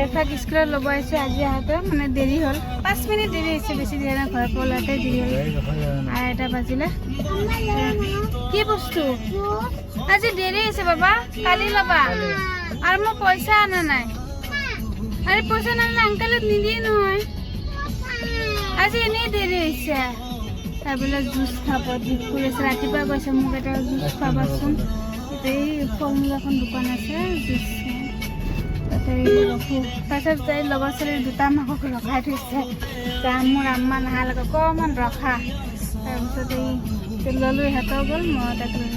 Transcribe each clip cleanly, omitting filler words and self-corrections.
জেফাক স্কুলত ল'ব আহিছোঁ আজি আহোঁতে মানে দেৰি হ'ল 5 মিনিট দেৰি হৈছে বেছি দেৰি নাই ঘৰৰ পৰা ওলাওঁতে দেৰি হ'ল 8টা বাজিলে কি বস্তু আজি দেৰি হৈছে বাবা কালি ল'বা আৰু মই পইচা আনা নাই আৰে পইচা নানিলে আংকালে নিদিয়ে নহয় আজি এনেই দেৰি হৈছে তাৰ বোলে জুচ খাব ঠিক কৰিছে ৰাতিপুৱা কৈছে মোক এটা জুচ খাবাচোন এই ফল মূল এখন দোকান আছে জুচ তাৰপিছত তাই লগৰ ছোৱালীৰ দুটা মাকক ৰখাই থৈছে মোৰ আম্মা নাহালৈকে অকণমান ৰখা তাৰপিছত এই ল'লো ইহঁতৰ গ'ল মই তাক লৈ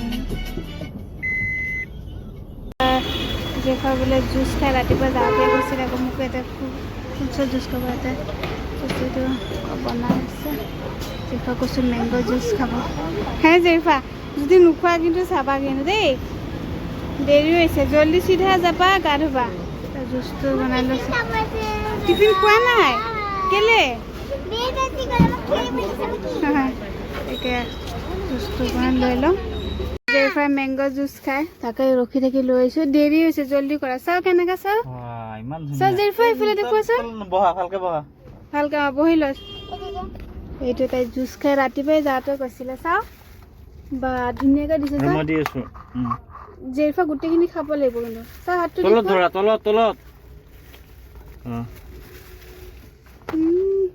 জেফা বোলে জুচ খাই ৰাতিপুৱা যাওঁতে গৈছিল আকৌ মোক এটা ফ্ৰুটছৰ জুচ খাব এটা বস্তুটো বনাই আছে জেফা কৈছোঁ মেংগ' জুচ খাব হে জেফা যদি নোখোৱা কিন্তু চাবা কিন্তু দেই দেৰি হৈছে জল্দি চিধা যাবা গা ধুবা জুচটো বনাই লৈছে টিফিন খোৱা নাই কেলে এতিয়া জুচটো বনাই লৈ লওঁ জেফাই মেংগ' জুচ খাই তাকে ৰখি থাকি লৈ আহিছোঁ দেৰি হৈছে জল্দি কৰা চাওঁ কেনেকৈ চাওঁ চাওঁ জেফা এইফালে দেখুৱাচোন ভালকৈ বহি লৈ এইটো তাই জুচ খাই ৰাতিপুৱাই যাওঁতে কৈছিলে চাওঁ বা ধুনীয়াকৈ দিছে জেফা গোটেইখিনি খাব লাগিব কিন্তু চাওঁ হাতটো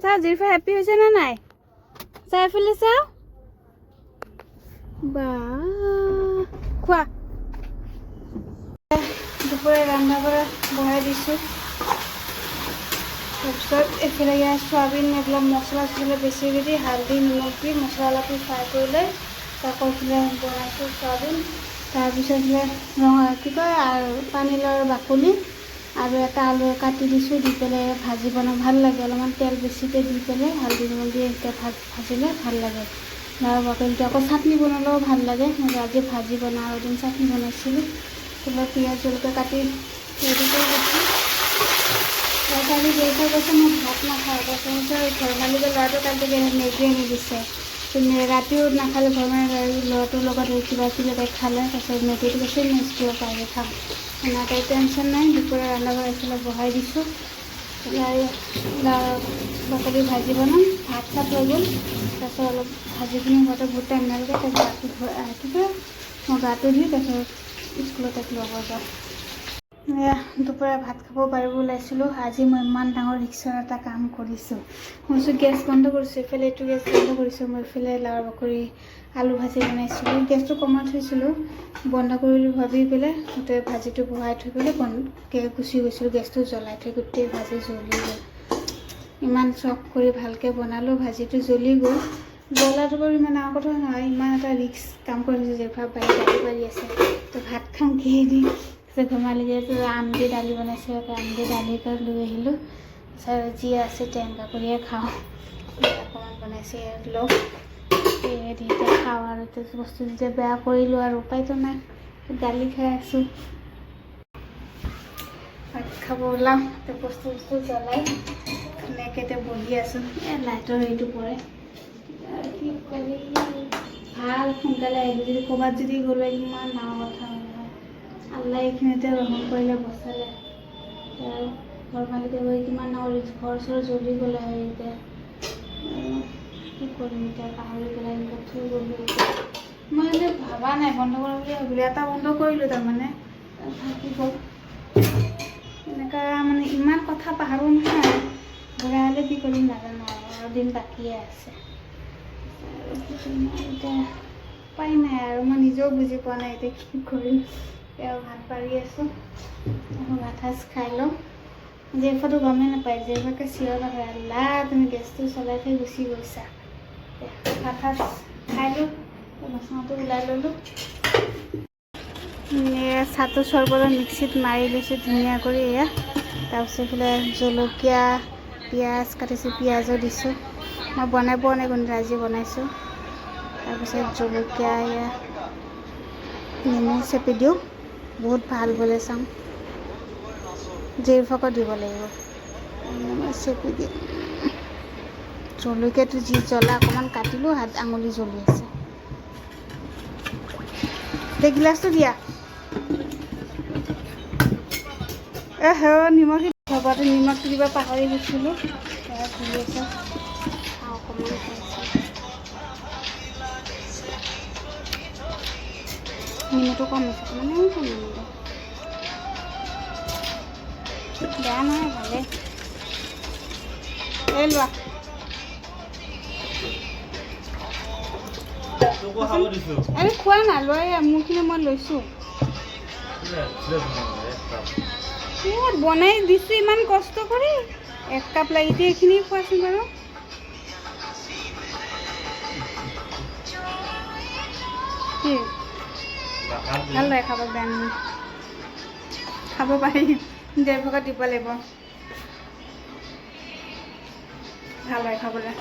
চাওঁ জেফা হেপী হৈছে নে নাই চাওঁ এইফালে চাওঁ বা খোৱা দুপৰীয়া ৰন্ধা বঢ়া বঢ়াই দিছোঁ তাৰপিছত এইফালে ইয়াৰ চয়াবিন এইবিলাক মছলা চছলা বেছি দি হালধি নিমখ দি মছলা অলপ ফ্ৰাই কৰি লৈ আকৌ এইফালে বনাইছোঁ চয়াবিন তাৰপিছত কি কয় আৰু পানীলাওৰ বাকলি আৰু এটা আলু কাটি দিছোঁ দি পেলাই ভাজি বনাওঁ ভাল লাগে অলপমান তেল বেছিকৈ দি পেলাই হালধি নিমখ দি এতিয়া ভাজিলে ভাল লাগে লাওৰ বাকলিটো আকৌ চাটনি বনালেও ভাল লাগে মই আজি ভাজি বনাওঁ আৰু এদিন চাটনি বনাইছিলোঁ এইবিলাক পিঁয়াজ জলকীয়া কাটি ৰেডি কৰি দিছোঁ কালি জেফাই কৈছে মই ভাত নাখাওঁ তাৰপিছত ঘৰ মালিকৰ ল'ৰাটো কালি মেগী আনি দিছে ৰাতিও নাখালে ঘৰ মালিক ল'ৰাটোৰ লগত কিবা কিবি তাই খালে তাৰপিছত মেগীটো কৈছে মই স্কুলৰ পৰা খাম তাই টেনশ্যন নাই দুপৰীয়া ৰন্ধা বঢ়া এইফালে বহাই দিছোঁ বাকলি ভাজি বনাম ভাত চাত হৈ গ'ল তাৰপিছত অলপ ভাজিখিনি ঘৰতে বহুত টাইম নালাগে তাৰপিছত ৰাতিপুৱা মই গাটো ধুই তাৰপিছত স্কুলত তাক ল'ব যাওঁ দুপৰীয়া ভাত খাব পাৰিব ওলাইছিলোঁ আজি মই ইমান ডাঙৰ ৰিক্সাৰ এটা কাম কৰিছোঁ মই গেছ বন্ধ কৰিছোঁ এইফালে এইটো গেছ বন্ধ কৰিছোঁ মই এইফালে লাওৰ বাকলি আলু ভাজি বনাইছিলোঁ গেছটো কমাই থৈছিলোঁ বন্ধ কৰিলোঁ ভাবি পেলাই গোটেই ভাজিটো বহাই থৈ পেলাই গুচি গৈছিলোঁ গেছটো জ্বলাই থৈ গোটেই ভাজি জ্বলি গ'ল ইমান চখ কৰি ভালকৈ বনালোঁ ভাজিটো জ্বলি গ'ল জ্বলাটো বাৰু ইমান ডাঙৰ কথা নহয় ইমান এটা ৰিক্স কাম কৰিছোঁ যে গাড়ী পাৰি আছে তো ভাত খাম কিহেদি ঘৰ মালিকে আম দি দালি বনাইছে আম দি দালি কৰি লৈ আহিলোঁ তাৰপিছত যি আছে টেংকা কৰিয়ে খাওঁ অকণমান বনাইছে লগ দি খাওঁ আৰু বস্তু যেতিয়া বেয়া কৰিলোঁ আৰু উপায়তো নাই দালি খাই আছোঁ ভাত খাব ওলাম বস্তু জ্বলাই ধুনীয়াকৈ বহি আছোঁ লাইটৰ হেৰিটো পৰে কি কৰি ভাল সোনকালে আহিলোঁ যদি ক'ৰবাত যদি গ'লে ইমান ডাঙৰ কথা হয় আল্লাহ এইখিনিতে ৰহম কৰিলে বচালে ঘৰ মালিকে গৈ কিমান ডাঙৰ ঘৰ চৰ জ্বলি গ'লে হয় এতিয়া কি কৰিম এতিয়া পাহৰি পেলাই থৈ গ'লোঁ মই যে ভবা নাই বন্ধ কৰিম বুলি ভাবিলোঁ এটা বন্ধ কৰিলোঁ তাৰমানে থাকি গ'ল এনেকুৱা মানে ইমান কথা পাহৰোঁ নহয় ঘূৰাই হ'লে কি কৰিম নাজানো আৰু দিন বাকীয়ে আছে এতিয়া উপায় নাই আৰু মই নিজেও বুজি পোৱা নাই এতিয়া কি কৰিম এওঁ ভাত পাৰি আছোঁ ভাত সাজ খাই লওঁ জেফাটো গমেই নাপায় জেফাকে চিঞৰ বাখৰ আল্লাহ তুমি গেছটো চলাই থৈ গুচি গৈছা ভাত সাজ খাই লওঁ বাচনটো ওলাই ল'লোঁ চাটো চৰ্বৰত মিক্সিত মাৰি লৈছোঁ ধুনীয়া কৰি এয়া তাৰপিছত এইফালে জলকীয়া পিঁয়াজ কাটিছোঁ পিঁয়াজো দিছোঁ মই বনাই পোৱা নাই কিন্তু আজি বনাইছোঁ তাৰপিছত জলকীয়া এয়া নেমু চেপি দিওঁ বহুত ভাল বলে চাওঁ জেফাকো দিব লাগিব নেমু চেপি দিওঁ জলকীয়াটো যি জ্বলা অকণমান কাটিলোঁ হাত আঙুলি জ্বলি আছে গিলাচটো দিয়া নিমখ লগতে নিমখটো দিব পাহৰি গৈছিলোঁ ঘূৰি আছে অকণমান নিমখটো কম আছে মানে কম নিমখ বেয়া নহয় ভালেই এই লোৱা আৰে খোৱা না লৈ মোৰখিনি মই লৈছোঁ বনাই দিছোঁ ইমান কষ্ট কৰি 1 কাপ লাগিছে এইখিনি খোৱাচোন বাৰু কি ভাল লাগে খাব বেয়া নহয় খাব পাৰি 1.5 ভাগত দিব লাগিব ভাল হয় খাবলৈ